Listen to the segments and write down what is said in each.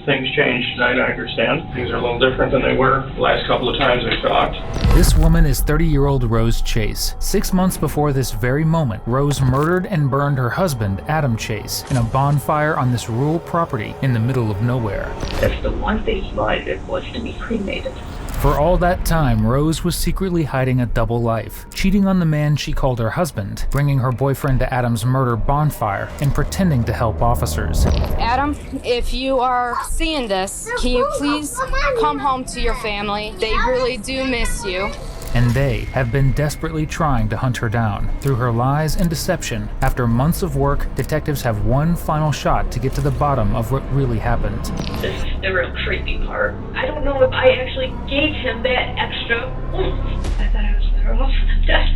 things changed tonight, I understand. Things are a little different than they were the last couple of times I talked. This woman is 30-year-old Rose Chase. 6 months before this very moment, Rose murdered and burned her husband, Adam Chase, in a bonfire on this rural property in the middle of nowhere. That's the one thing he wanted, was to be cremated. For all that time, Rose was secretly hiding a double life, cheating on the man she called her husband, bringing her boyfriend to Adam's murder bonfire, and pretending to help officers. Adam, if you are seeing this, can you please come home to your family? They really do miss you. And they have been desperately trying to hunt her down. Through her lies and deception, after months of work, detectives have one final shot to get to the bottom of what really happened. This is the real creepy part. I don't know if I actually gave him that extra oomph. I thought I was better off than death.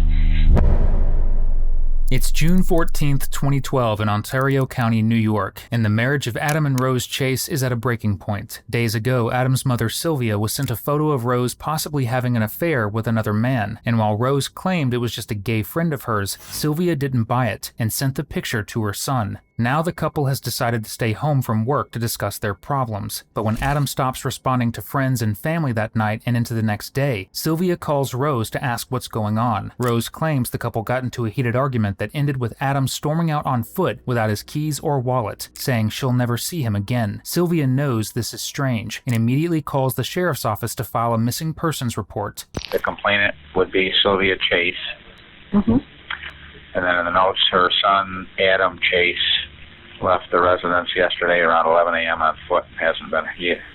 It's June 14th, 2012 in Ontario County, New York, and the marriage of Adam and Rose Chase is at a breaking point. Days ago, Adam's mother Sylvia was sent a photo of Rose possibly having an affair with another man, and while Rose claimed it was just a gay friend of hers, Sylvia didn't buy it and sent the picture to her son. Now the couple has decided to stay home from work to discuss their problems. But when Adam stops responding to friends and family that night and into the next day, Sylvia calls Rose to ask what's going on. Rose claims the couple got into a heated argument that ended with Adam storming out on foot without his keys or wallet, saying she'll never see him again. Sylvia knows this is strange and immediately calls the sheriff's office to file a missing persons report. The complainant would be Sylvia Chase. Mm-hmm. And then in the notes, her son, Adam Chase, left the residence yesterday around 11 a.m. on foot. Hasn't been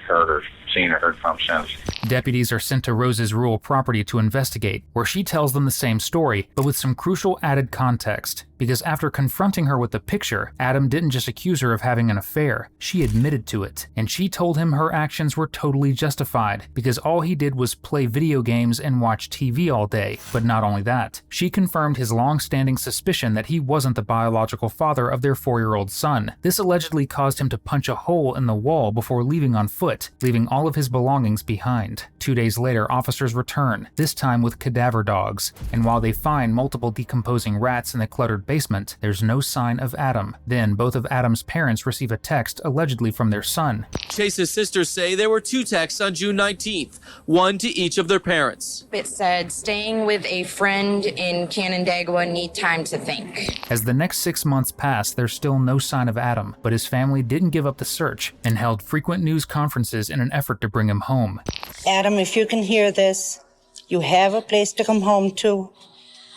heard or seen or heard from since. Deputies are sent to Rose's rural property to investigate, where she tells them the same story, but with some crucial added context. Because after confronting her with the picture, Adam didn't just accuse her of having an affair, she admitted to it. And she told him her actions were totally justified, because all he did was play video games and watch TV all day. But not only that, she confirmed his long-standing suspicion that he wasn't the biological father of their 4-year-old son. This allegedly caused him to punch a hole in the wall before leaving on foot, leaving all of his belongings behind. 2 days later, officers return, this time with cadaver dogs, and while they find multiple decomposing rats in the cluttered basement, there's no sign of Adam. Then both of Adam's parents receive a text allegedly from their son. Chase's sisters say there were 2 texts on June 19th, one to each of their parents. It said, staying with a friend in Canandaigua, need time to think. As the next 6 months pass, there's still no sign of Adam, but his family didn't give up the search and held frequent news conferences in an effort to bring him home. Adam, if you can hear this, you have a place to come home to.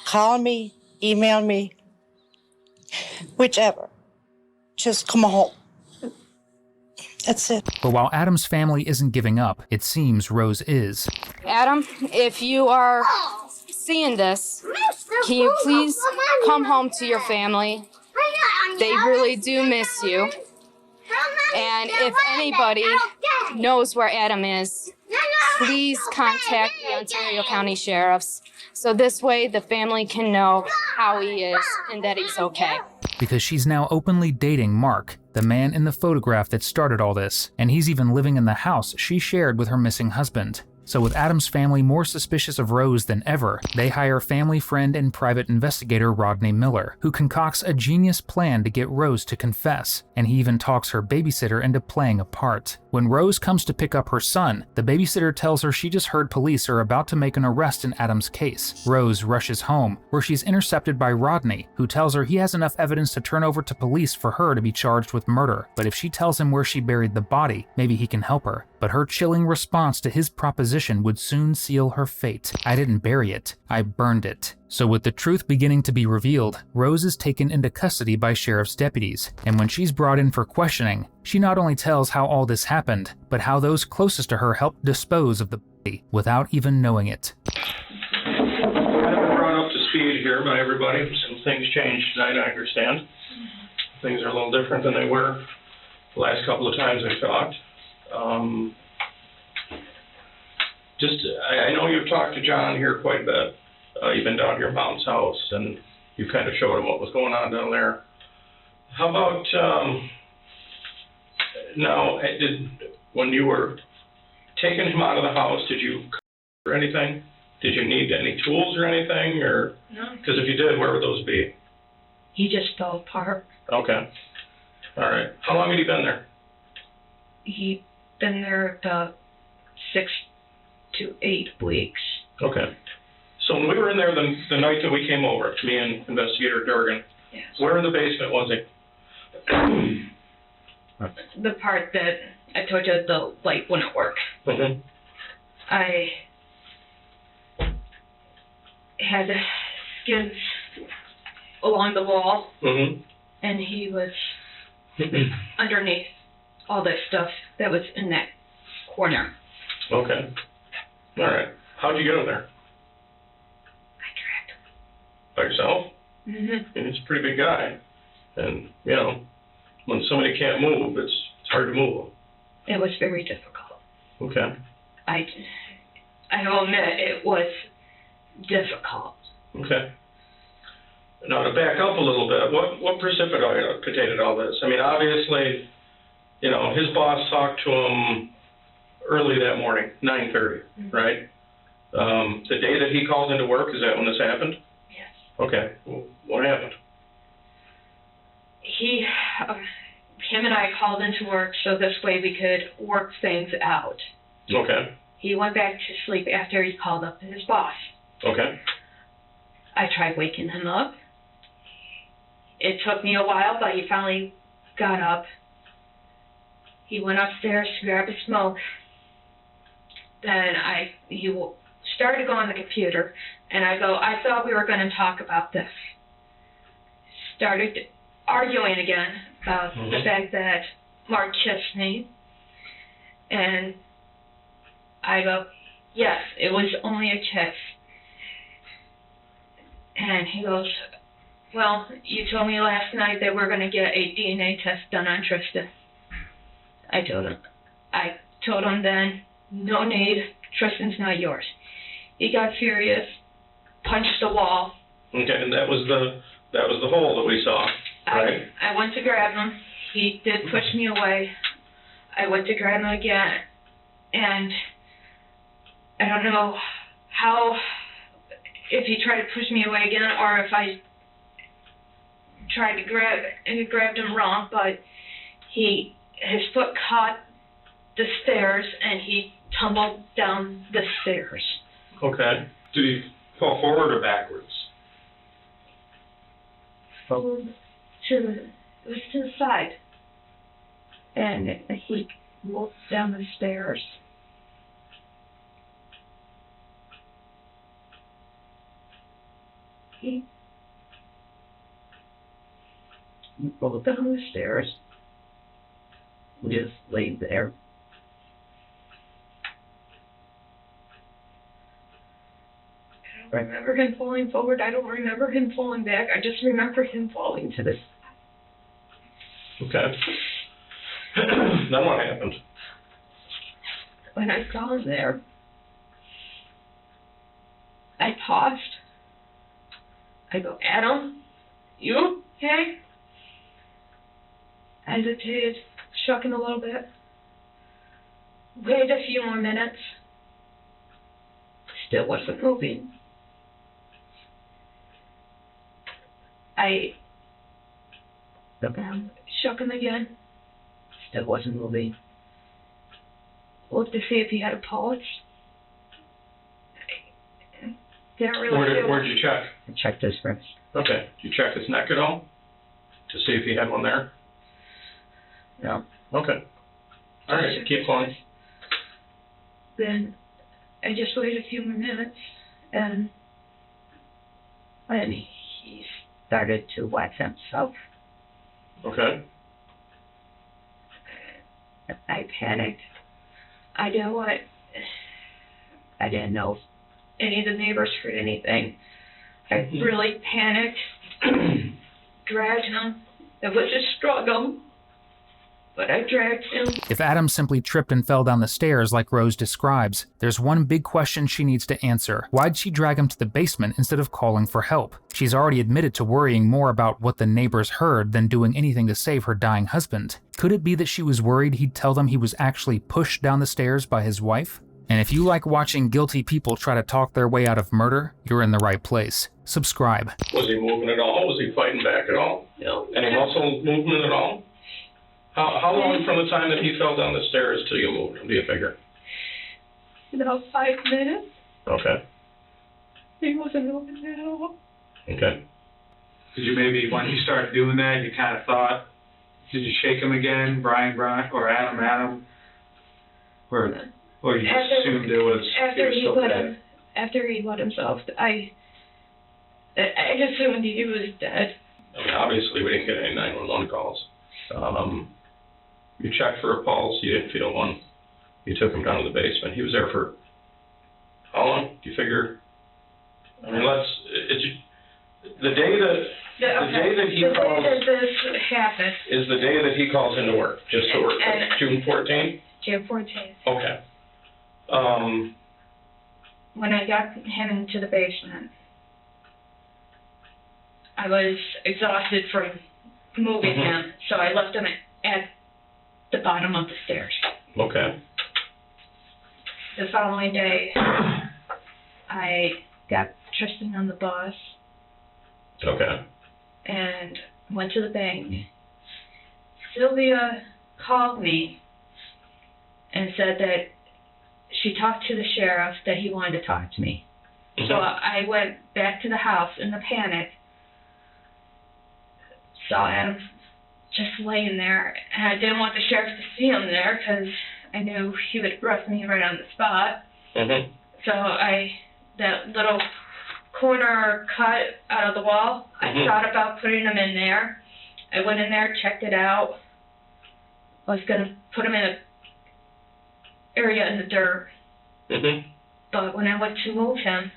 Call me, email me, whichever. Just come home. That's it. But while Adam's family isn't giving up, it seems Rose is. Adam, if you are seeing this, can you please come home to your family? They really do miss you. And if anybody knows where Adam is, please contact the Ontario County Sheriffs, so this way the family can know how he is and that he's okay. Because she's now openly dating Mark, the man in the photograph that started all this, and he's even living in the house she shared with her missing husband. So with Adam's family more suspicious of Rose than ever, they hire family friend and private investigator Rodney Miller, who concocts a genius plan to get Rose to confess, and he even talks her babysitter into playing a part. When Rose comes to pick up her son, the babysitter tells her she just heard police are about to make an arrest in Adam's case. Rose rushes home, where she's intercepted by Rodney, who tells her he has enough evidence to turn over to police for her to be charged with murder, but if she tells him where she buried the body, maybe he can help her. But her chilling response to his proposition would soon seal her fate. I didn't bury it, I burned it. So with the truth beginning to be revealed, Rose is taken into custody by sheriff's deputies, and when she's brought in for questioning, she not only tells how all this happened, but how those closest to her helped dispose of the body without even knowing it. I've been brought up to speed here by everybody. Some things changed tonight, I understand. Things are a little different than they were the last couple of times I talked. I know you've talked to John here quite a bit. You've been down to your mom's house, and you kind of showed him what was going on down there. How about, when you were taking him out of the house, did you or anything? Did you need any tools or anything? Or No. Because if you did, where would those be? He just fell apart. Okay. All right. How long had he been there? He'd been there about 6 to 8 weeks. Okay. So when we were in there the night that we came over, me and Investigator Durgan, Yes. where in the basement was he? The part that I told you the light wouldn't work. Mm-hmm. I had skids along the wall, Mm-hmm. and he was underneath all that stuff that was in that corner. Okay. All right. How'd you get him there? I dragged By yourself? him. Mm-hmm. And he's a pretty big guy. And, you know, when somebody can't move, it's hard to move them. It was very difficult. Okay. I will admit it was difficult. Okay. Now, to back up a little bit, what precipitated all this? I mean, obviously, you know, his boss talked to him early that morning, 9:30, Mm-hmm. right? The day that he called into work, is that when this happened? Yes. Okay. Well, what happened? Him and I called into work so this way we could work things out. Okay. He went back to sleep after he called up his boss. Okay. I tried waking him up. It took me a while, but he finally got up. He went upstairs to grab a smoke. Then he started to go on the computer, and I thought we were going to talk about this. Started arguing again about the fact that Mark kissed me. And I go, yes, it was only a kiss. And he goes, well, you told me last night that we're going to get a DNA test done on Tristan. I told him then, no need, Tristan's not yours. He got furious, punched the wall. Okay, and that was the hole that we saw, right? I went to grab him. He did push me away. I went to grab him again, and I don't know if he tried to push me away again or if I tried to grabbed him wrong, but his foot caught the stairs and he tumbled down the stairs. Okay. Did he fall forward or backwards? It was to the side, and he moved down the stairs. He rolled down the stairs. We just laid there. I don't remember him falling forward. I don't remember him falling back. I just remember him falling to the side. Okay. Then what happened? When I saw him there, I paused. I go, Adam, you okay? Hesitated, shucking a little bit. Waited a few more minutes. Still wasn't moving. I shook him again. Still wasn't moving. Looked to see if he had a pulse. Didn't really feel. Where'd you check? I checked his wrist. Okay. Did you check his neck at all? To see if he had one there? No. Okay. All right, keep going. Then I just waited a few more minutes, and he started to wax himself. Okay. I panicked. I didn't know if any of the neighbors heard anything. I really panicked, dragged him. It was a struggle, but I dragged him. If Adam simply tripped and fell down the stairs like Rose describes, there's one big question she needs to answer. Why'd she drag him to the basement instead of calling for help? She's already admitted to worrying more about what the neighbors heard than doing anything to save her dying husband. Could it be that she was worried he'd tell them he was actually pushed down the stairs by his wife? And if you like watching guilty people try to talk their way out of murder, you're in the right place. Subscribe. Was he moving at all? Was he fighting back at all? No. Any muscle movement at all? How long from the time that he fell down the stairs till you moved him, do you figure? About 5 minutes. Okay. He wasn't moving at all. Okay. Did you maybe, when you started doing that, you kind of thought, did you shake him again, Brian, or Adam? Or you assumed it was still dead? After he let himself, I assumed he was dead. I mean, obviously, we didn't get any 911 calls. You checked for a pulse, you didn't feel one. You took him down to the basement. He was there for how long? Do you figure? I mean, the day that he calls. The day that this happened. Is the day that he calls into work, just so we're clear. June 14th? June 14th. Okay. When I got him into the basement, I was exhausted from moving him, so I left him at the bottom of the stairs. Okay. The following day, I got Tristan on the bus. Okay. And went to the bank. Sylvia called me and said that she talked to the sheriff, that he wanted to talk to me. So I went back to the house in a panic, saw Adam just laying there, and I didn't want the sheriff to see him there because I knew he would arrest me right on the spot. So that little corner cut out of the wall, I thought about putting him in there. I went in there, checked it out. I was going to put him in an area in the dirt. But when I went to move him,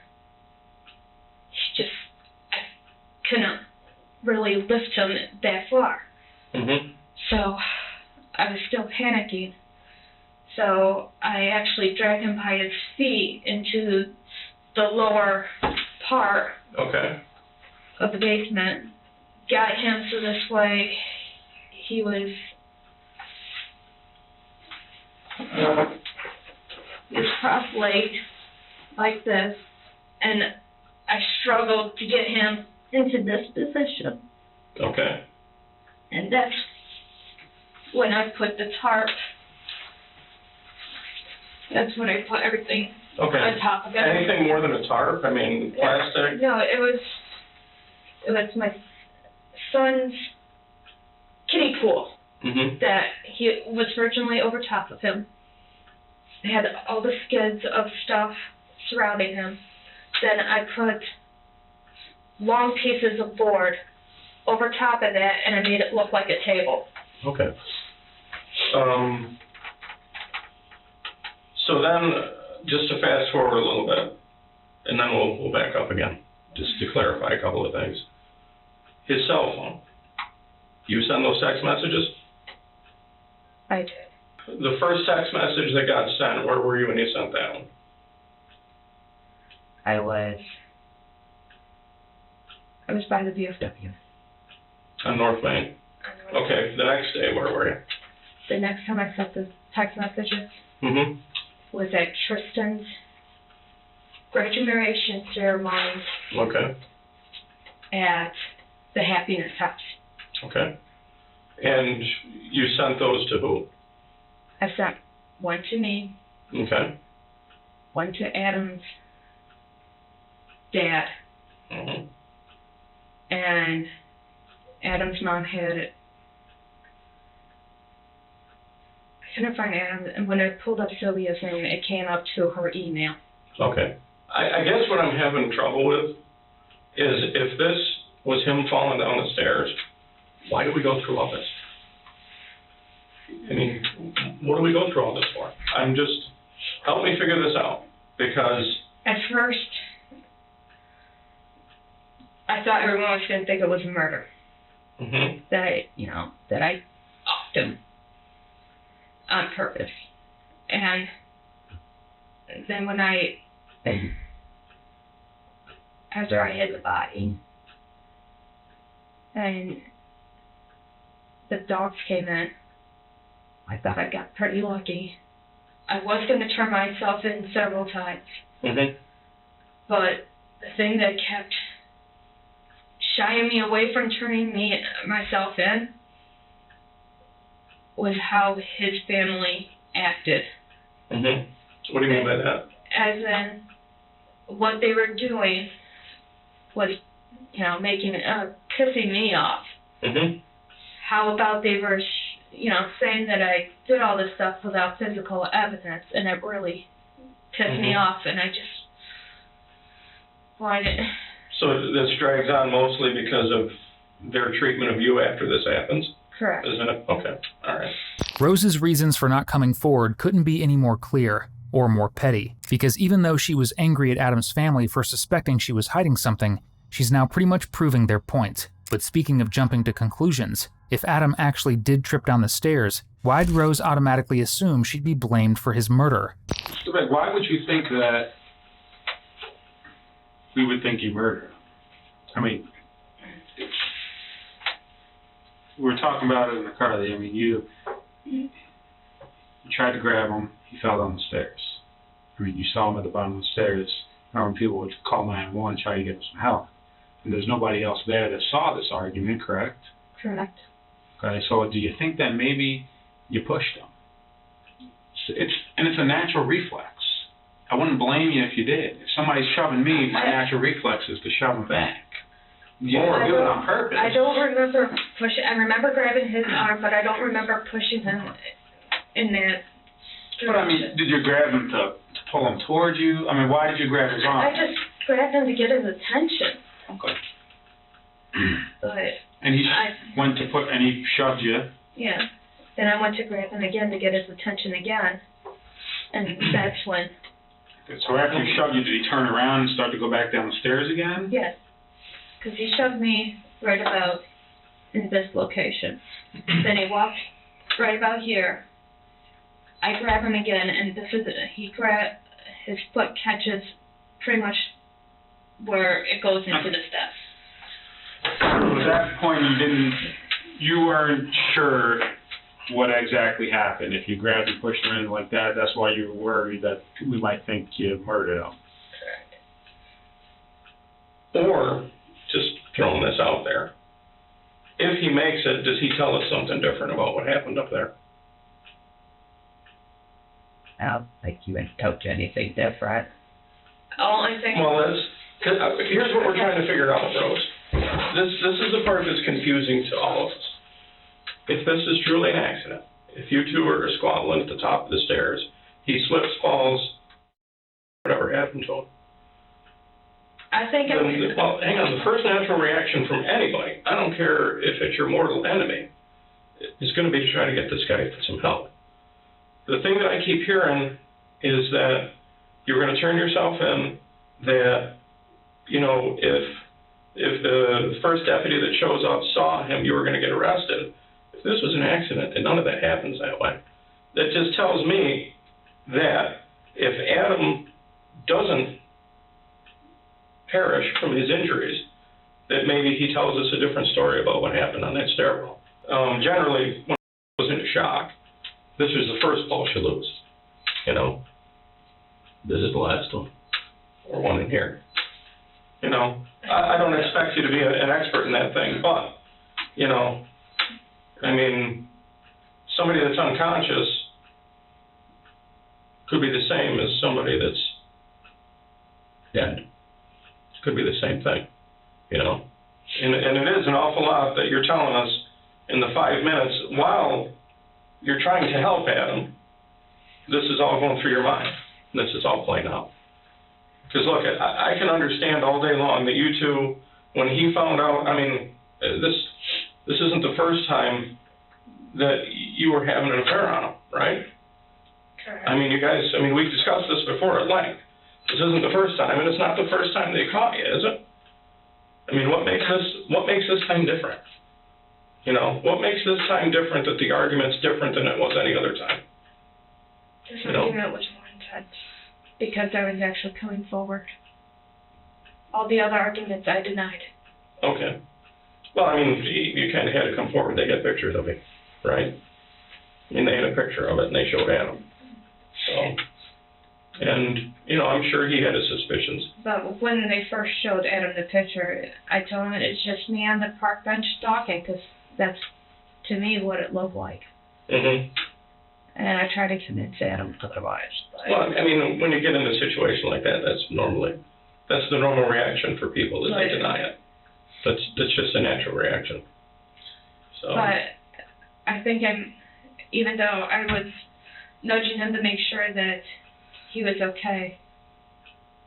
I couldn't really lift him that far. So I was still panicking. So I actually dragged him by his feet into the lower part of the basement, got him so this way he was cross-legged like this, and I struggled to get him into this position. Okay. And that's when I put the tarp. That's when I put everything on top of it. Anything more than a tarp? I mean, plastic? No, it was my son's kiddie pool that he was virtually over top of him. It had all the skids of stuff surrounding him. Then I put long pieces of board over top of it, and I made it look like a table. Okay. So then, just to fast forward a little bit, and then we'll back up again, just to clarify a couple of things. His cell phone. You send those text messages? I did. The first text message that got sent, where were you when you sent that one? I was by the VFW. On North Main? Okay, the next day, where were you? The next time I sent the text messages was at Tristan's graduation ceremony at the Happiness House. Okay. And you sent those to who? I sent one to me. Okay. One to Adam's dad. And Adam's mom had it. I couldn't find Adam, and when I pulled up Sylvia's name, it came up to her email. Okay. I guess what I'm having trouble with is if this was him falling down the stairs, why do we go through all this? I mean, what do we go through all this for? Help me figure this out, because... At first, I thought everyone was going to think it was a murder. That I offed him on purpose. And then when after I hid the body, and the dogs came in, I thought I got pretty lucky. I was going to turn myself in several times. But the thing that kept shying me away from turning myself in was how his family acted. What do you mean by that? As in, what they were doing was, making, pissing me off. How about they were, saying that I did all this stuff without physical evidence, and it really pissed me off, and I just wanted. So this drags on mostly because of their treatment of you after this happens? Correct. Isn't it? Okay. All right. Rose's reasons for not coming forward couldn't be any more clear or more petty, because even though she was angry at Adam's family for suspecting she was hiding something, she's now pretty much proving their point. But speaking of jumping to conclusions, if Adam actually did trip down the stairs, why'd Rose automatically assume she'd be blamed for his murder? Why would you think that we would think he murdered him? I mean, we were talking about it in the car. I mean, you tried to grab him. He fell down the stairs. I mean, you saw him at the bottom of the stairs. When people would call 911 and try to get him some help. And there's nobody else there that saw this argument, correct? Correct. Okay, so do you think that maybe you pushed him? It's a natural reflex. I wouldn't blame you if you did. If somebody's shoving me, my natural reflex is to shove him back. You don't do it on purpose. I don't remember pushing. I remember grabbing his arm, but I don't remember pushing him in that direction. But I mean, did you grab him to pull him towards you? I mean, why did you grab his arm? I just grabbed him to get his attention. Okay. But and he went to and he shoved you. Yeah. Then I went to grab him again to get his attention again, and that's when. So after he shoved you, did he turn around and start to go back down the stairs again? Yes. Because he shoved me right about in this location. Then he walked right about here. I grab him again, and his foot catches pretty much where it goes into the steps. So at that point, you weren't sure what exactly happened. If you grabbed and pushed him in like that, that's why you were worried that we might think you murdered him. Correct. Or, just throwing this out there, if he makes it, does he tell us something different about what happened up there? I don't think you would told you anything different. Only thing. Well, here's what we're trying to figure out, Rose. This is the part that's confusing to all of us. If this is truly an accident, if you two are squabbling at the top of the stairs, he slips, falls, whatever happened to him. I think Well, hang on. The first natural reaction from anybody, I don't care if it's your mortal enemy, is going to be to try to get this guy some help. The thing that I keep hearing is that you're going to turn yourself in, that, if the first deputy that shows up saw him, you were going to get arrested. If this was an accident, and none of that happens that way, that just tells me that if Adam doesn't perish from his injuries, that maybe he tells us a different story about what happened on that stairwell. Generally, when I was in shock, this was the first pulse you lose. This is the last one, or one in here. I don't expect you to be an expert in that thing, but, somebody that's unconscious could be the same as somebody that's dead. Could be the same thing, And it is an awful lot that you're telling us in the 5 minutes while you're trying to help Adam. This is all going through your mind. This is all playing out. Because look, I can understand all day long that you two, when he found out, this isn't the first time that you were having an affair on him, right? Correct. You guys, we've discussed this before at length. This isn't the first time, and it's not the first time they caught you, is it? What makes this time different? What makes this time different that the argument's different than it was any other time? This argument was more intense because I was actually coming forward. All the other arguments I denied. Okay. Well, you kind of had to come forward. They had pictures of it, right? They had a picture of it, and they showed Adam. So, and, I'm sure he had his suspicions. But when they first showed Adam the picture, I told him it's just me on the park bench talking, because that's, to me, what it looked like. Mm-hmm. And I tried to convince Adam otherwise. But Well, I mean, when you get in a situation like that, that's the normal reaction for people, is they deny it. That's just a natural reaction. So. But I think even though I was nudging him to make sure that he was okay,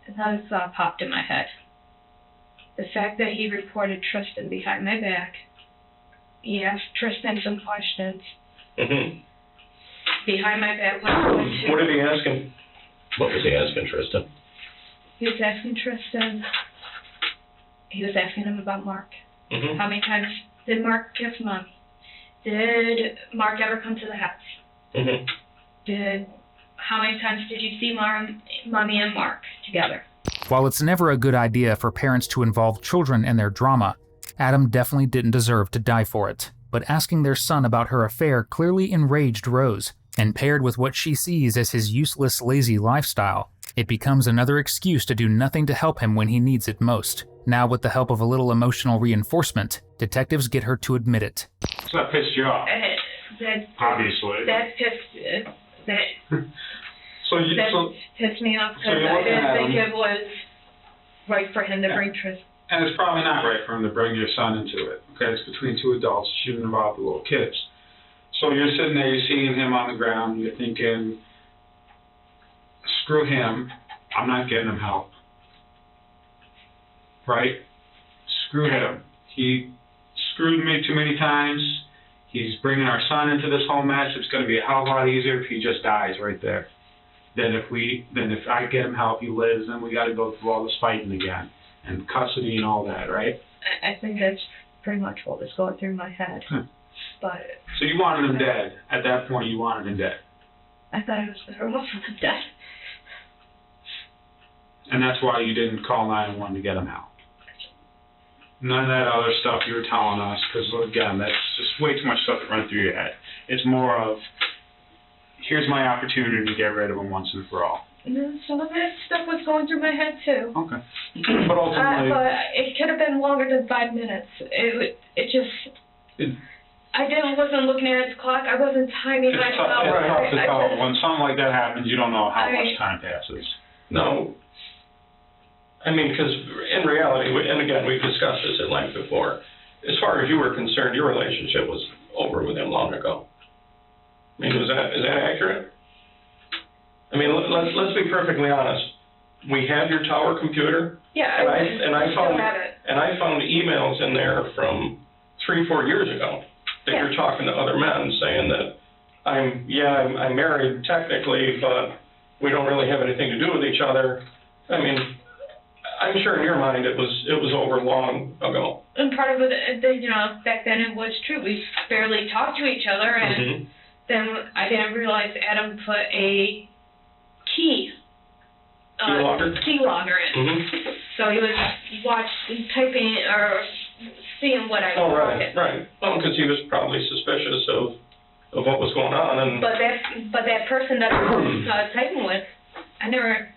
another thought popped in my head. The fact that he reported Tristan behind my back, he asked Tristan some questions. Mm-hmm. Behind my back when I went to... What did he ask him? What was he asking Tristan? He was asking Tristan, he was asking him about Mark. Mm-hmm. How many times did Mark kiss Mom? Did Mark ever come to the house? Mm-hmm. How many times did you see Mommy and Mark together? While it's never a good idea for parents to involve children in their drama, Adam definitely didn't deserve to die for it. But asking their son about her affair clearly enraged Rose, and paired with what she sees as his useless, lazy lifestyle, it becomes another excuse to do nothing to help him when he needs it most. Now, with the help of a little emotional reinforcement, detectives get her to admit it. So that pissed you off, obviously. That pissed pissed me off because I didn't think it was right for him to bring Tristan. And it's probably not right for him to bring your son into it. Okay, it's between two adults shooting about the little kids. So you're sitting there, you're seeing him on the ground, you're thinking, screw him, I'm not getting him help. Right? Screw him. He screwed me too many times. He's bringing our son into this whole mess. It's going to be a hell of a lot easier if he just dies right there. Then if I get him help, he lives, then we got to go through all this fighting again and custody and all that, right? I think that's pretty much what was going through my head. But so you wanted him dead. At that point, you wanted him dead. I thought I was better off with him dead. And that's why you didn't call 911 to get him out. None of that other stuff you were telling us, because again, that's just way too much stuff to run through your head. It's more of, here's my opportunity to get rid of him once and for all. Some of that stuff was going through my head too. Okay. But ultimately, but it could have been longer than 5 minutes. I wasn't looking at his clock. I wasn't timing myself. It's tough to tell. When something like that happens, you don't know how much time passes. No. I mean, because in reality, and again, we've discussed this at length before, as far as you were concerned, your relationship was over with him long ago. I mean, is that accurate? I mean, let's be perfectly honest. We have your tower computer. Yeah, and I still have it. And I found emails in there from 3-4 years ago that you're talking to other men saying that I'm married technically, but we don't really have anything to do with each other. I mean, I'm sure in your mind it was over long ago. And part of it, back then it was true. We barely talked to each other, and then I didn't realize Adam put a key logger in. So he was typing or seeing what I was talking. Right. Well, because he was probably suspicious of what was going on, and but that person that I was typing with, I never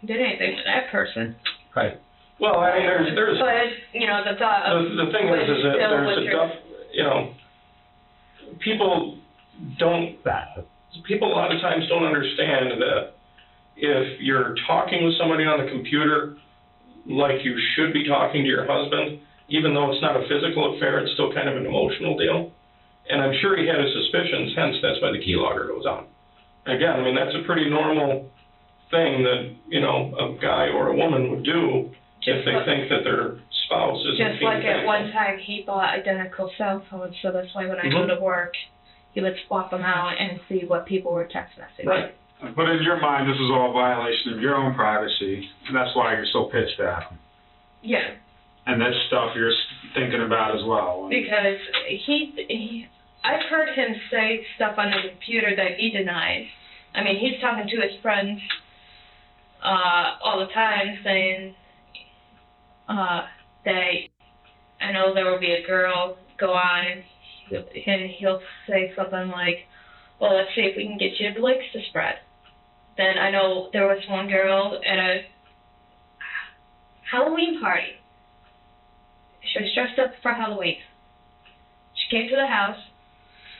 did anything with that person. Right. Well, I mean, there's. But the thought. The thing is that there's people don't. People a lot of times don't understand that if you're talking with somebody on the computer like you should be talking to your husband, even though it's not a physical affair, it's still kind of an emotional deal. And I'm sure he had his suspicions, hence that's why the keylogger goes on. Again, I mean, that's a pretty normal thing that, a guy or a woman would do if they think that their spouse isn't just like at one time he bought identical cell phones, so that's why when I go to work, he would swap them out and see what people were text messaging. Right. But in your mind, this is all a violation of your own privacy, and that's why you're so pissed at him. Yeah. And that's stuff you're thinking about as well. Because I've heard him say stuff on the computer that he denies. I mean, he's talking to his friends all the time, saying that I know there will be a girl go on, and he'll say something like, well, let's see if we can get your likes to spread. Then I know there was one girl at a Halloween party. She was dressed up for Halloween. She came to the house.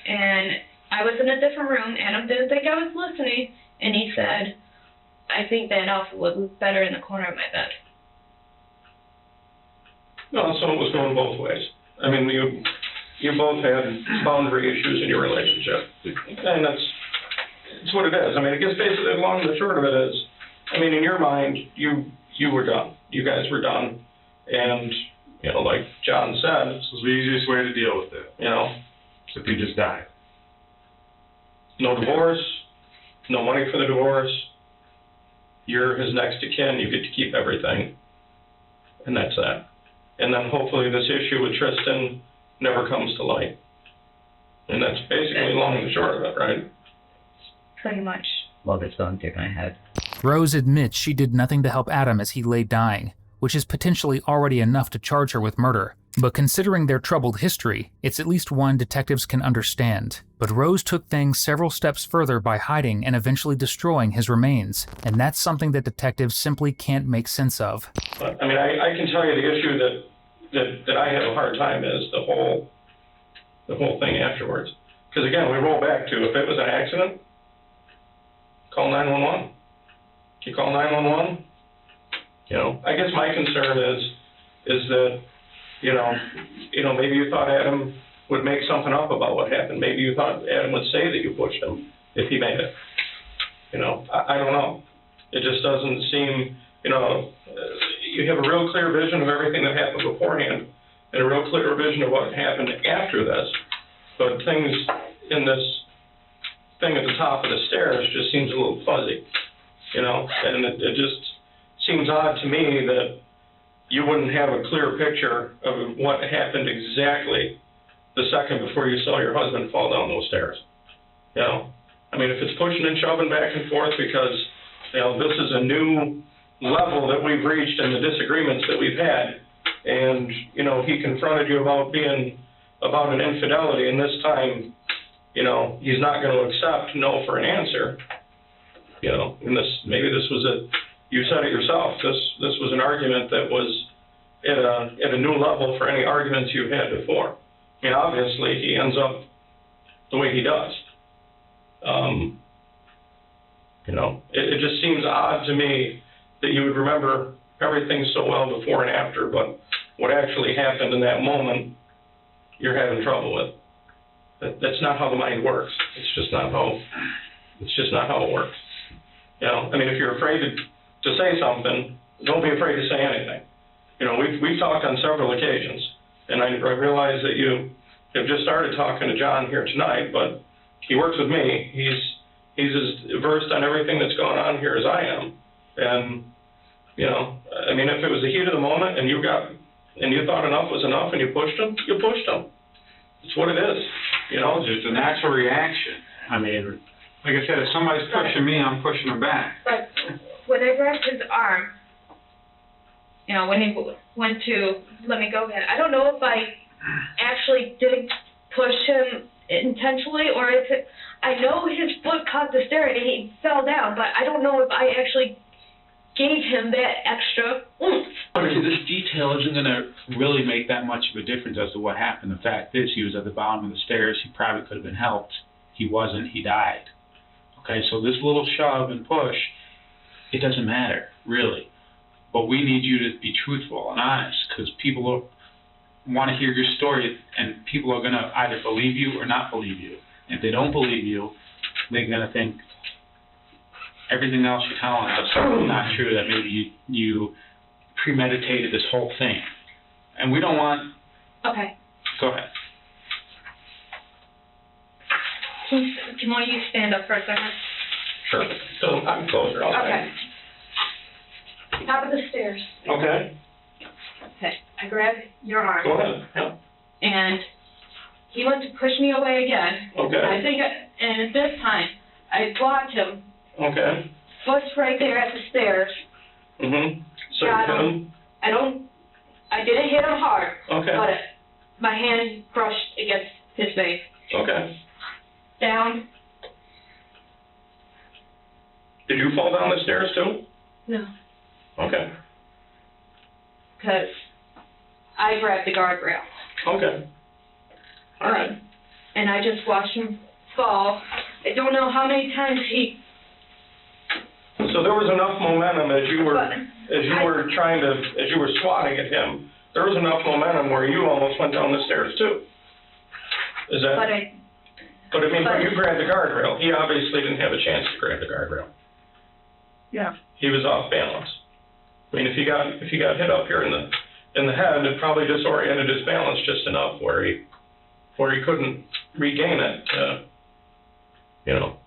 and I was in a different room. Adam didn't think I was listening, and he said, I think that outfit would look better in the corner of my bed. No, so it was going both ways. I mean, you both had boundary issues in your relationship, and it's what it is. I mean, I guess basically the long and the short of it is, I mean, in your mind, you were done. You guys were done, and you know, like John said, This was the easiest way to deal with it. you know, If he just died. no divorce, no money for the divorce. You're his next of kin. You get to keep everything, and that's that. And then hopefully this issue with Tristan never comes to light. And that's basically long and short of it, right? Pretty much. Well, that's going through my head. Rose admits she did nothing to help Adam as he lay dying, which is potentially already enough to charge her with murder. But considering their troubled history, it's at least one detectives can understand. But Rose took things several steps further by hiding and eventually destroying his remains, and that's something that detectives simply can't make sense of. But, I mean, I can tell you the issue that I have a hard time is the whole thing afterwards. Because again, we roll back to if it was an accident, call 911. You call 911. You know, I guess my concern is that, you know, maybe you thought Adam would make something up about what happened. Maybe you thought Adam would say that you pushed him if he made it. You know, I don't know. It just doesn't seem, you know, you have a real clear vision of everything that happened beforehand and a real clear vision of what happened after this. But things in this thing at the top of the stairs just seems a little fuzzy, you know, and it just seems odd to me that you wouldn't have a clear picture of what happened exactly the second before you saw your husband fall down those stairs. You know, I mean, if it's pushing and shoving back and forth because, you know, this is a new level that we've reached in the disagreements that we've had, and, you know, he confronted you about an infidelity, and this time, you know, he's not going to accept no for an answer. You know, and maybe this was you said it yourself, this was an argument that was at a new level for any arguments you've had before. I mean, obviously, he ends up the way he does. You know, it just seems odd to me that you would remember everything so well before and after, but what actually happened in that moment, you're having trouble with. That's not how the mind works. It's just not how it works. You know, I mean, if you're afraid to say something, don't be afraid to say anything. You know, we've talked on several occasions, and I realize that you have just started talking to John here tonight, but he works with me. He's as versed on everything that's going on here as I am. And, you know, I mean, if it was the heat of the moment and you thought enough was enough and you pushed him, you pushed him. It's what it is. You know, It's just a natural reaction. I mean, like I said, if somebody's pushing me, I'm pushing them back. But when I grabbed his arm, you know, when he went to let me go again, I don't know if I actually did push him intentionally or if I know his foot caught the stair and he fell down, but I don't know if I actually gave him that extra oomph. See, this detail isn't going to really make that much of a difference as to what happened. The fact is, he was at the bottom of the stairs. He probably could have been helped. He wasn't. He died. Okay, so this little shove and push, it doesn't matter, really. But we need you to be truthful and honest, because people want to hear your story, and people are going to either believe you or not believe you. If they don't believe you, they're going to think everything else you're telling us is not true, that maybe you premeditated this whole thing. And we don't want... Okay. Go ahead. Can you stand up for a second? sure. So I'm closer. Okay. Top of the stairs. Okay. Okay. I grabbed your arm. Go ahead. Yeah. And he went to push me away again. Okay. And this time, I blocked him. Okay. Foot's right there at the stairs. Mm-hmm. So Yeah, you hit him? I didn't hit him hard. Okay. But my hand brushed against his face. Okay. Down. Did you fall down the stairs too? No. Okay. Because I grabbed the guardrail. Okay. All right. and I just watched him fall. I don't know how many times he... So there was enough momentum as you were swatting at him, there was enough momentum where you almost went down the stairs too. Is that? But you grabbed the guardrail. He obviously didn't have a chance to grab the guardrail. Yeah. He was off balance. I mean, if he got hit up here in the head, it probably disoriented his balance just enough where he couldn't regain it. You know.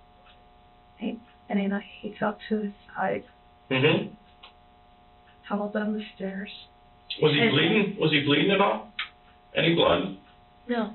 And then he fell to his side. Mm-hmm. Tumbled down the stairs. Was he bleeding? Was he bleeding at all? Any blood? No.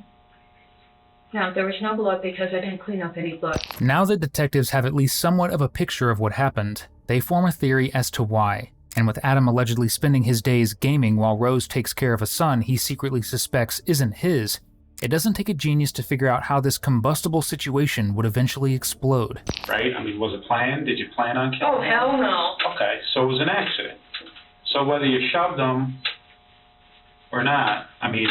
No, there was no blood because I didn't clean up any blood. Now that detectives have at least somewhat of a picture of what happened, they form a theory as to why. And with Adam allegedly spending his days gaming while Rose takes care of a son he secretly suspects isn't his, it doesn't take a genius to figure out how this combustible situation would eventually explode. Right? I mean, was it planned? Did you plan on killing Oh, hell no. Okay, so it was an accident. So whether you shoved them or not, I mean,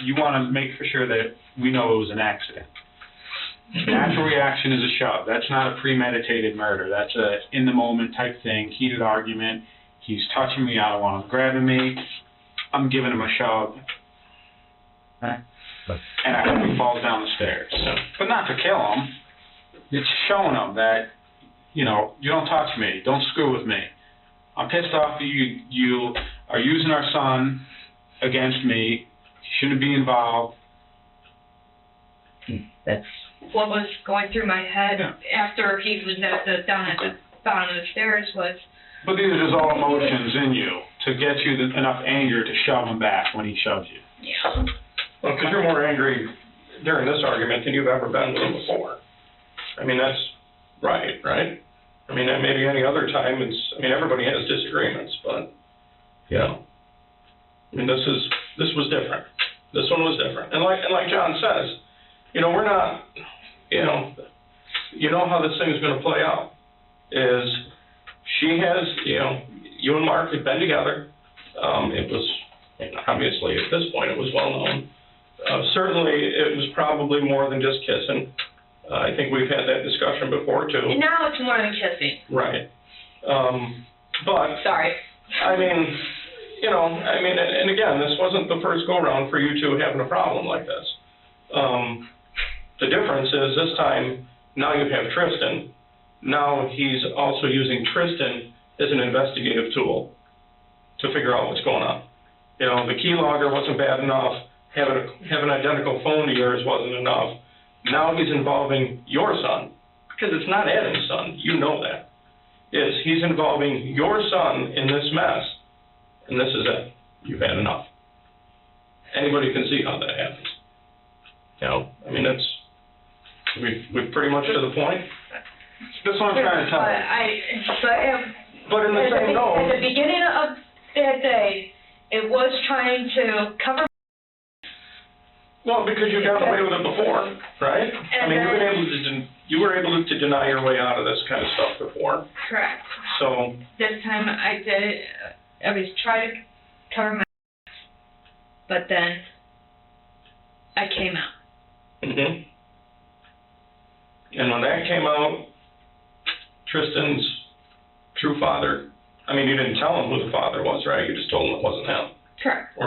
you want to make for sure that we know it was an accident. Natural reaction is a shove. That's not a premeditated murder. That's a in-the-moment type thing, heated argument. He's touching me, I don't want him grabbing me. I'm giving him a shove. And I hope he falls down the stairs. But not to kill him. It's showing him that, you know, you don't touch me. Don't screw with me. I'm pissed off that you are using our son against me. You shouldn't be involved. That's What was going through my head after he was down at the bottom of the stairs was... But these are just all emotions in you to get you enough anger to shove him back when he shoves you. Yeah. Well, because you're more angry during this argument than you've ever been with him before. I mean, that's right? I mean, maybe any other time everybody has disagreements, but, you know, I mean, this was different. This one was different. And like John says, you know, we're not, you know how this thing's going to play out is she has, you know, you and Mark had been together. It was, obviously at this point it was well known. Certainly it was probably more than just kissing. I think we've had that discussion before too. And now it's more than kissing. Right. But Sorry. I mean, you know, and again, this wasn't the first go-round for you two having a problem like this. The difference is this time, now you have Tristan. Now he's also using Tristan as an investigative tool to figure out what's going on. You know, the key logger wasn't bad enough. Having an identical phone to yours wasn't enough. Now he's involving your son, because it's not Adam's son. You know that. He's involving your son in this mess, and this is it. You've had enough. Anybody can see how that happens. You know, I mean, we've pretty much to the point. That's what I'm trying to tell you. But in the same note, at the beginning of that day, it was trying to cover. Well, because you got away with it before, right? I mean, you were able to deny your way out of this kind of stuff before. Correct. So this time I did. I was trying to cover my. But then I came out. Mhm. And when that came out, Tristan's true father. I mean, you didn't tell him who the father was, right? You just told him it wasn't him. Correct.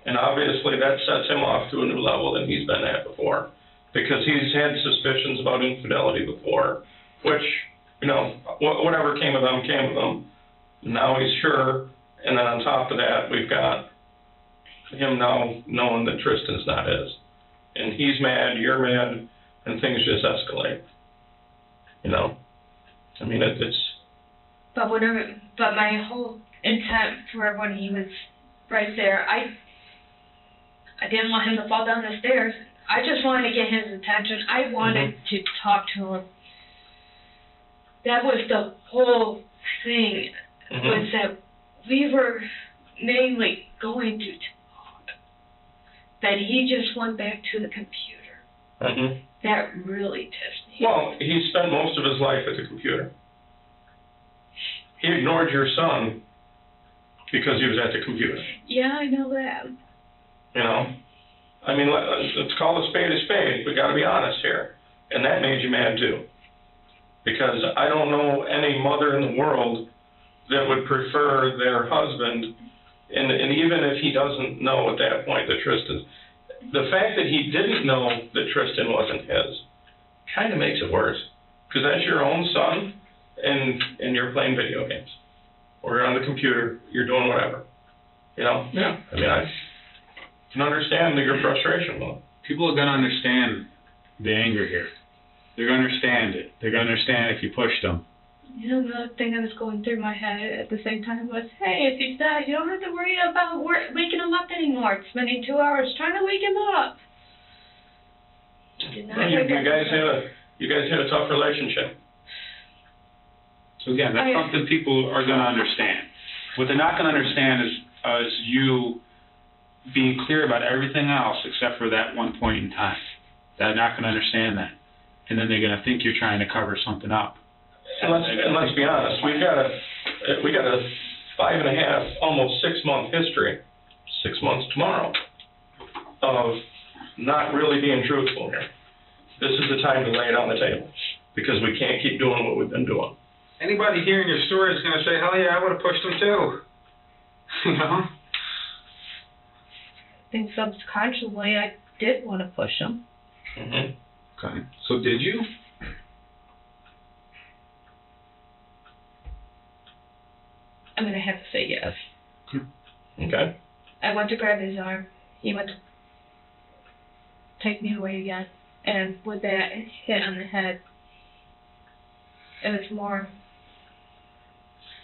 And obviously that sets him off to a new level than he's been at before, because he's had suspicions about infidelity before, which, you know, whatever came of them, came of them. Now he's sure, and then on top of that, we've got him now knowing that Tristan's not his. And he's mad, you're mad, and things just escalate. You know? I mean, it's... But my whole intent for when he was right there, I didn't want him to fall down the stairs. I just wanted to get his attention. I wanted to talk to him. That was the whole thing, was that we were mainly going to talk. That he just went back to the computer. That really pissed me off. Well, he spent most of his life at the computer. He ignored your son because he was at the computer. Yeah, I know that. You know? I mean, let's call a spade. We gotta be honest here. And that made you mad too. Because I don't know any mother in the world that would prefer their husband, and even if he doesn't know at that point that Tristan, the fact that he didn't know that Tristan wasn't his kind of makes it worse. Because that's your own son, and you're playing video games. Or you're on the computer, you're doing whatever. You know? Yeah. I mean, I can understand your frustration, though. People are going to understand the anger here. They're going to understand it. They're going to understand if you push them. You know, the thing that was going through my head at the same time was, hey, if he's dead, you don't have to worry about waking him up anymore. It's spending 2 hours trying to wake him up. You guys had a tough relationship. So again, that's something people are going to understand. What they're not going to understand is you being clear about everything else except for that one point in time. They're not going to understand that. And then they're going to think you're trying to cover something up. And let's be honest, we got a 5.5, almost 6 month history, 6 months tomorrow, of not really being truthful here. This is the time to lay it on the table, because we can't keep doing what we've been doing. Anybody hearing your story is going to say, hell yeah, I would have pushed him too. You know? I think subconsciously I did want to push him. Mm-hmm. Okay. So did you? I'm going to have to say yes. Okay. I went to grab his arm. He went to take me away again. And with that hit on the head, it was more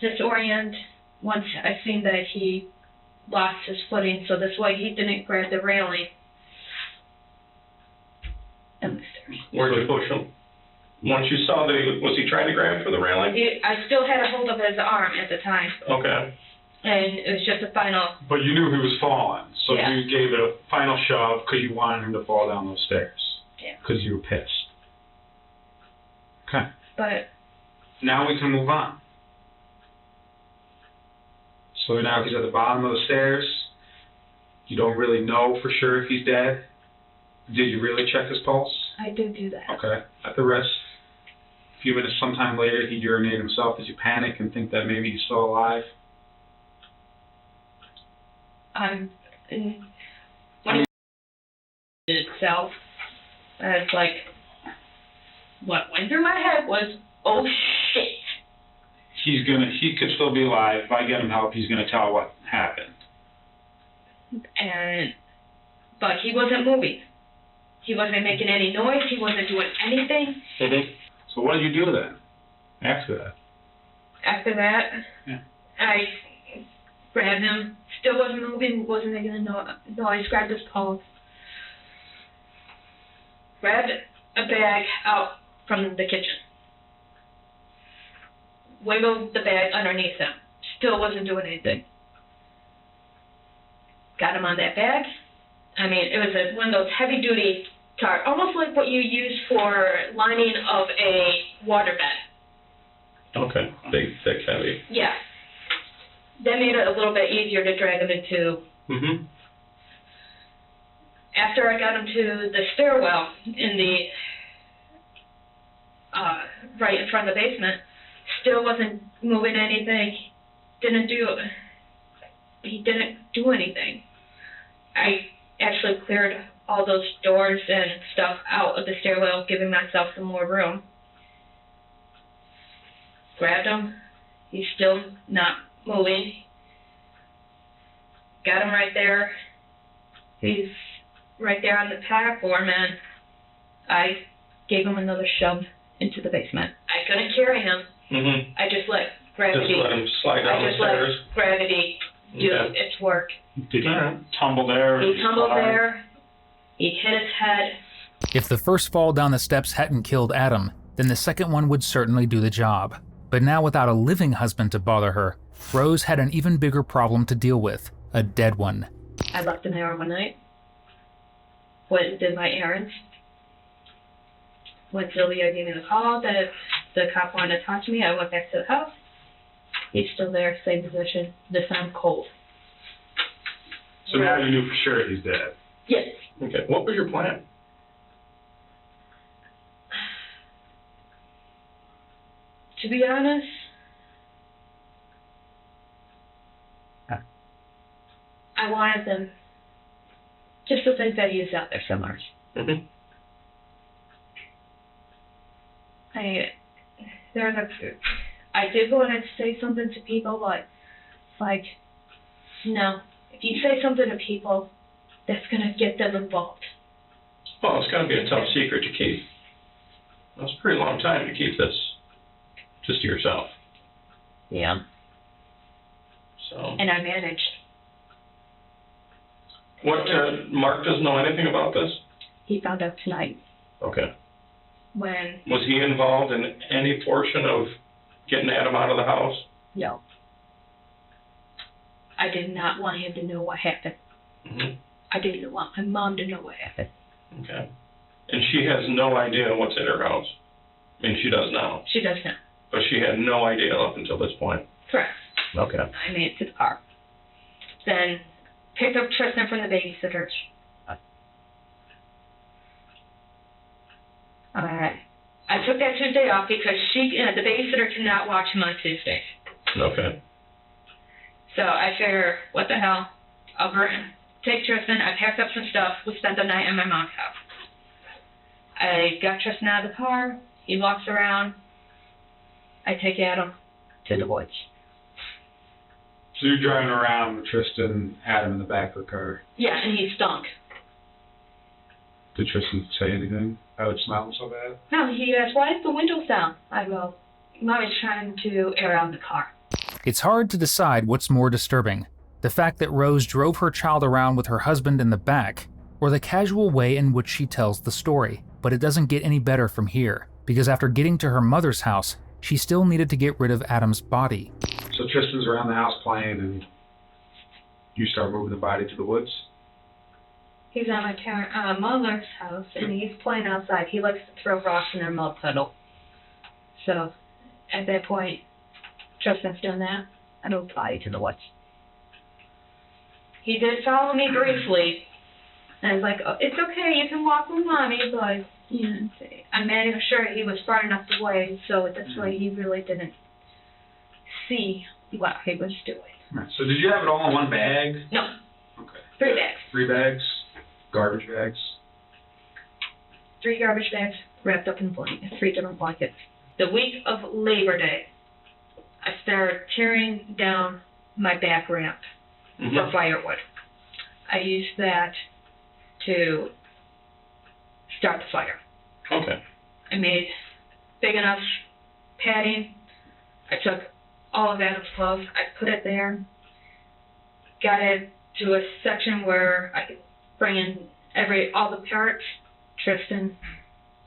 disorient once I seen that he lost his footing, so that's why he didn't grab the railing. And where'd you push him? Once you saw that was he trying to grab for the railing? I still had a hold of his arm at the time. Okay. And it was just a final. But you knew he was falling, so Yeah. you gave it a final shove because you wanted him to fall down those stairs. Yeah. Because you were pissed. Okay. But Now we can move on. So now he's at the bottom of the stairs. You don't really know for sure if he's dead. Did you really check his pulse? I did do that. Okay. At the wrist. A few minutes sometime later, he urinated himself. Did you panic and think that maybe he's still alive? When it itself, it's like, what went through my head was, oh shit. He could still be alive. If I get him help, he's gonna tell what happened. But he wasn't moving. He wasn't making any noise. He wasn't doing anything. Mm-hmm. So what did you do then? After that? After that, Yeah. I grabbed him. Still wasn't moving. Wasn't making a noise. Grabbed his pulse. Grabbed a bag out from the kitchen. Wiggled the bag underneath him. Still wasn't doing anything. Got him on that bag. I mean, it was one of those heavy-duty tarp, almost like what you use for lining of a waterbed. Okay. Big, thick, heavy. Yeah. That made it a little bit easier to drag him into. Mm-hmm. After I got him to the stairwell in the right in front of the basement, still wasn't moving anything. He didn't do anything. I actually cleared all those doors and stuff out of the stairwell, giving myself some more room. Grabbed him. He's still not moving. Got him right there. He's right there on the platform, and I gave him another shove into the basement. I couldn't carry him. Mm-hmm. I just let gravity. Just let him slide down the stairs. Let gravity do its work. Did he tumble there? He tumbled there. He hit his head. If the first fall down the steps hadn't killed Adam, then the second one would certainly do the job. But now without a living husband to bother her, Rose had an even bigger problem to deal with, a dead one. I left him there one night. Went and did my errands. When Sylvia gave me the call that the cop wanted to talk to me, I went back to the house. He's still there, same position. This time cold. So now you knew for sure he's dead. Yes. Okay, what was your plan? To be honest, I wanted them just to think that he was out there somewhere. Mm-hmm. I did want to say something to people, but like, no. If you say something to people, that's gonna get them involved. Well, it's gotta be a tough secret to keep. That's a pretty long time to keep this just to yourself. Yeah. So, And I managed. Mark doesn't know anything about this? He found out tonight Okay. when, Was he involved in any portion of getting Adam out of the house? no. I did not want him to know what happened. Mm-hmm. I didn't want my mom to know what happened. Okay. And she has no idea what's in her house? I mean, she does now, She does not. but she had no idea up until this point. Correct. Okay. I made it to the car. Then picked up Tristan from the babysitters. I took that Tuesday off because the babysitter cannot watch him on Tuesdays. Okay. So I figure, what the hell? I'll take Tristan. I packed up some stuff. We spent the night in my mom's house. I got Tristan out of the car. He walks around. I take Adam to the woods. So you're driving around with Tristan, Adam in the back of the car. Yeah, and he stunk. Did Tristan say anything? How it smelled so bad? No, he asked, why is the windows down? I go, Mommy's trying to air out the car. It's hard to decide what's more disturbing, the fact that Rose drove her child around with her husband in the back, or the casual way in which she tells the story. But it doesn't get any better from here, because after getting to her mother's house, she still needed to get rid of Adam's body. So Tristan's around the house playing, and you start moving the body to the woods? He's at my mother's house, and he's playing outside. He likes to throw rocks in their mud puddle. So, at that point, Tristan's doing that. I moved the body to the woods. He did follow me briefly, and I was like, oh, it's okay, you can walk with Mommy, but, you know, I made sure he was far enough away, so this way he really didn't see what he was doing. Right. So did you have it all in one bag? No. Okay. 3 bags. 3 bags? Garbage bags? 3 garbage bags wrapped up in blankets, 3 different blankets. The week of Labor Day, I started tearing down my back ramp for firewood. I used that to start the fire. Okay. I made big enough padding. I took all of Adam's clothes. I put it there. Got it to a section where I could bring in all the parts. Tristan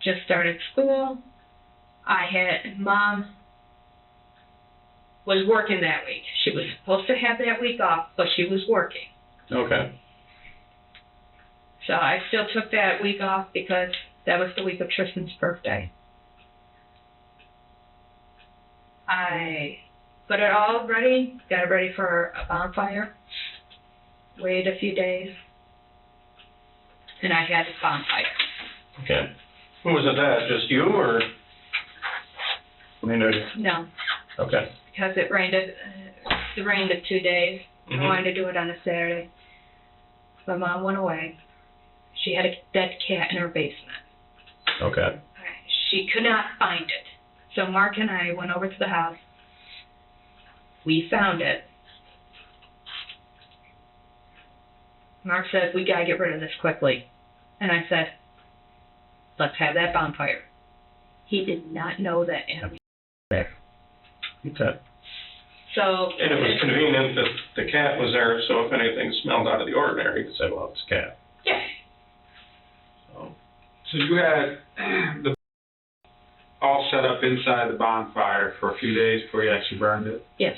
just started school. Mom was working that week. She was supposed to have that week off, but she was working. Okay. So I still took that week off because that was the week of Tristan's birthday. I put it all ready, got it ready for a bonfire, waited a few days, and I had a bonfire. Okay. Who was it that? Just you, or? I mean, No, okay. because it rained at 2 days. I wanted to do it on a Saturday. My mom went away. She had a dead cat in her basement. Okay. She could not find it. So Mark and I went over to the house. We found it. Mark said, we gotta get rid of this quickly. And I said, let's have that bonfire. He did not know that animal. Okay. So. And it was convenient that the cat was there, so if anything smelled out of the ordinary, you could say, well, it's a cat. Yeah. So you had the all set up inside the bonfire for a few days before you actually burned it? Yes.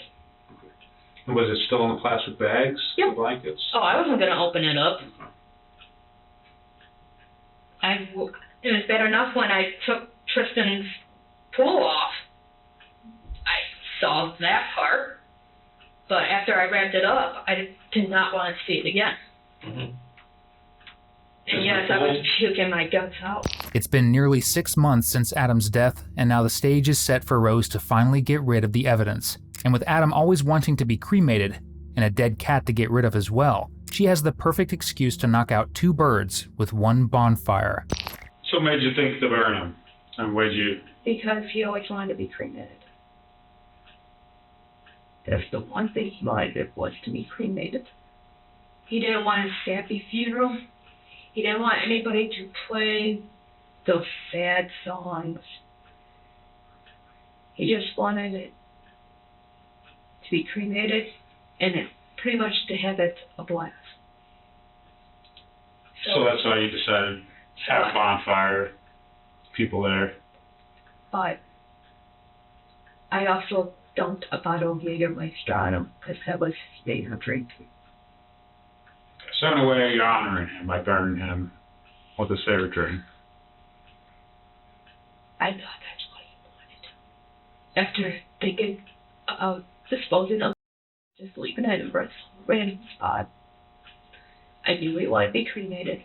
And was it still in the plastic bags? Yep. The blankets? Oh, I wasn't going to open it up. It was bad enough when I took Tristan's pool off. I saw that part. But after I wrapped it up, I did not want to see it again. Mhm. And yes, I was puking my guts out. It's been nearly 6 months since Adam's death, and now the stage is set for Rose to finally get rid of the evidence. And with Adam always wanting to be cremated, and a dead cat to get rid of as well, she has the perfect excuse to knock out 2 birds with one bonfire. So what made you think to burn him? And where'd you... Because he always wanted to be cremated. That's the one thing he wanted was to be cremated. He didn't want a sappy funeral. He didn't want anybody to play those sad songs. He just wanted it to be cremated and it pretty much to have it a blast. So that's why you decided to have a bonfire, people there. But I also dumped a bottle of Jägermeister on him because that was his favorite drink. So in a way, you're honoring him by burning him with his favorite drink. I thought that's what he wanted. After thinking about disposing of, just leaving it in a random spot, I knew he wanted to be cremated.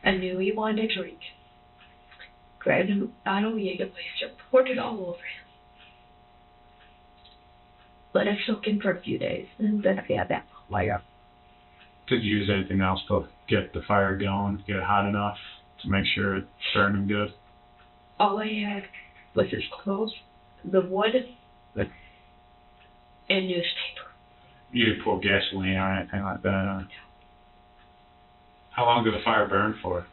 I knew he wanted a drink. Grabbed a bottle of Jägermeister, poured it all over him. Let it soak in for a few days, and then I had that fire. Did you use anything else to get the fire going, get it hot enough to make sure it's burning good? All I had was his clothes, the wood, and newspaper. You didn't pour gasoline or anything like that, huh? How long did the fire burn for?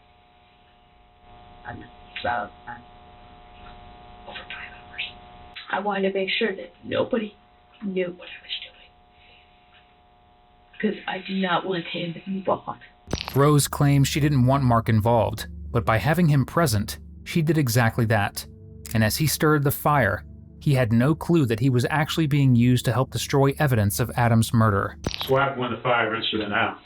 Over 5 hours. I wanted to make sure that nobody knew what I was doing. Because I do not want him involved. Rose claims she didn't want Mark involved, but by having him present, she did exactly that. And as he stirred the fire, he had no clue that he was actually being used to help destroy evidence of Adam's murder. So what happened when the fire incident out?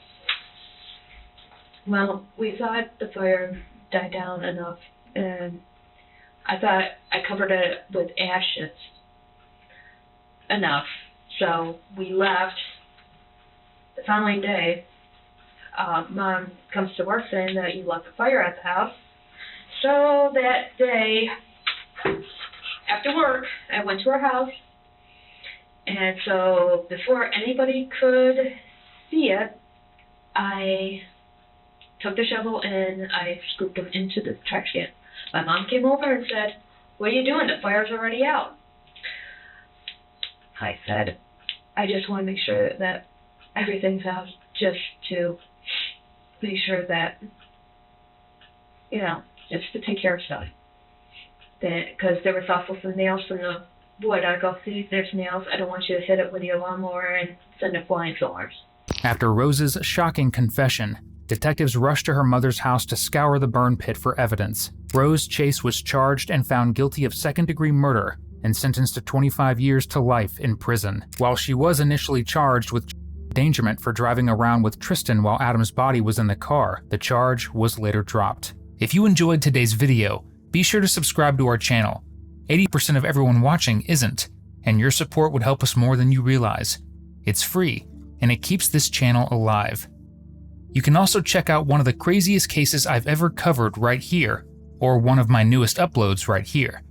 Well, we thought the fire died down enough, and I thought I covered it with ashes enough. So we left. The following day, Mom comes to work saying that you left the fire at the house. So that day, after work, I went to her house, and so before anybody could see it, I took the shovel and I scooped them into the trash can. My mom came over and said, "What are you doing? The fire's already out." I said, "I just want to make sure that everything's out, just to make sure that, just to take care of stuff." Because there was also some nails from the wood. I go, "See, there's nails. I don't want you to hit it with your lawnmower and send it flying somewhere." After Rose's shocking confession, detectives rushed to her mother's house to scour the burn pit for evidence. Rose Chase was charged and found guilty of second-degree murder and sentenced to 25 years to life in prison. While she was initially charged with endangerment for driving around with Tristan while Adam's body was in the car, the charge was later dropped. If you enjoyed today's video, be sure to subscribe to our channel. 80% of everyone watching isn't, and your support would help us more than you realize. It's free, and it keeps this channel alive. You can also check out one of the craziest cases I've ever covered right here, or one of my newest uploads right here.